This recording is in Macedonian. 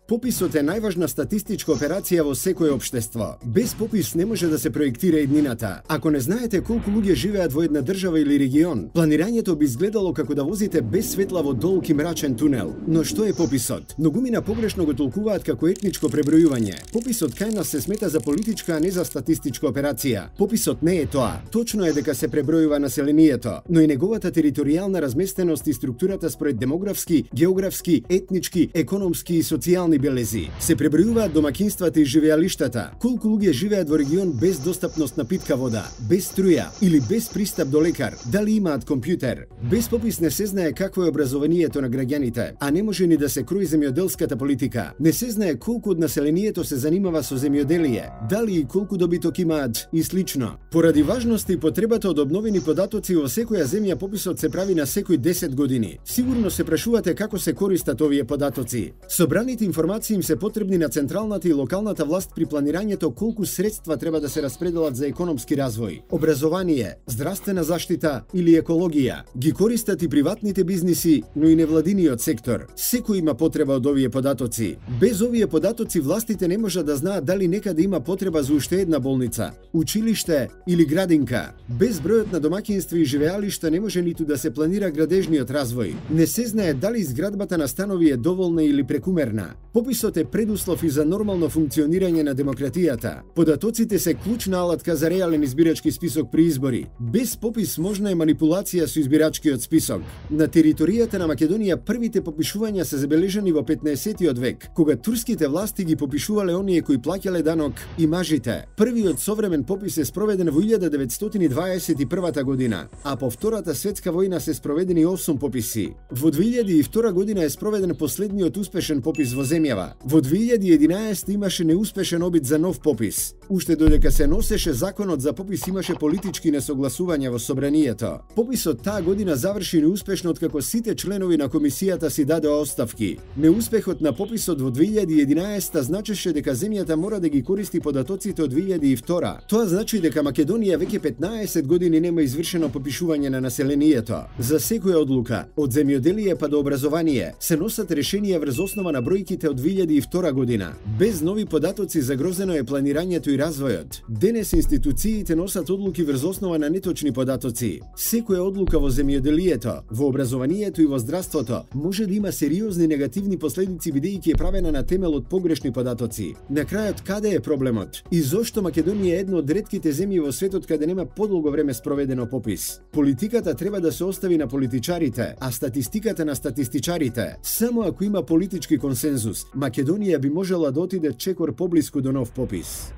Пописот е најважна статистичка операција во секое општество. Без попис не може да се проектира еднината. Ако не знаете колку луѓе живеат во една држава или регион, планирањето би изгледало како да возите без светла во долг и мрачен тунел. Но што е пописот? Многумина погрешно го толкуваат како етничко пребројување. Пописот кај нас се смета за политичка, а не за статистичка операција. Пописот не е тоа. Точно е дека се пребројува населението, но и неговата територијална разместеност и структурата според демографски, географски, етнички, економски и социјални белези. Се пребројуваат домаќинствата и живеалиштата, колку луѓе живеат во регион без достапност на питка вода, без струја или без пристап до лекар, дали имаат компјутер. Без попис не се знае какво е образованието на граѓаните, а не може ни да се крои земјоделската политика. Не се знае колку од населението се занимава со земјоделие, дали и колку добиток имаат и слично. Поради важноста и потребата од обновени податоци во секоја земја, пописот се прави на секој 10 години. Сигурно се прашувате како се користат овие податоци. Собраните информации им се потребни на централната и локалната власт при планирањето колку средства треба да се распределат за економски развој, образование, здравствена заштита или екологија. Ги користат и приватните бизниси, но и невладиниот сектор. Секој има потреба од овие податоци. Без овие податоци властите не можат да знаат дали некаде има потреба за уште една болница, училиште или градинка. Без бројот на домаќинства и живеалишта не може ниту да се планира градежниот развој. Не се знае дали изградбата на станови е доволна или прекумерна. Пописот е предуслов и за нормално функционирање на демократијата. Податоците се клучна алатка за реален избирачки список при избори. Без попис можна е манипулација со избирачкиот список. На територијата на Македонија првите попишувања се забележани во 15-тиот век, кога турските власти ги попишувале оние кои плаќале данок и мажите. Првиот современ попис е спроведен во 1921 година, а по Втората светска војна се спроведени 8 пописи. Во 2002 година е спроведен последниот успешен попис во земјава. Во 2011 имаше неуспешен обид за нов попис. Уште додека се носеше законот за попис имаше политички несогласувања во собранието. Пописот таа година заврши неуспешно откако сите членови на комисијата си дадоа оставки. Неуспехот на пописот во 2011 значеше дека земјата мора да ги користи податоците од 2002. Тоа значи дека Македонија веќе 15 години нема извршено попишување на населението. За секоја одлука, од земјоделие па до образование, се носат решенија врз основа на бројките од 2002 година. Без нови податоци загрозено е планирањето и развојот. Денес институциите носат одлуки врз основа на неточни податоци. Секоја одлука во земјоделието, во образованието и во здравството може да има сериозни негативни последици бидејќи е правена на темел од погрешни податоци. На крајот, каде е проблемот? И зошто Македонија е една од ретките земји во светот каде нема подолго време спроведено попис? Политиката треба да се остави на политичарите, а статистиката на статистичарите. Само ако има политички консензус, Македонија би можела да отиде чекор поблиску до нов попис.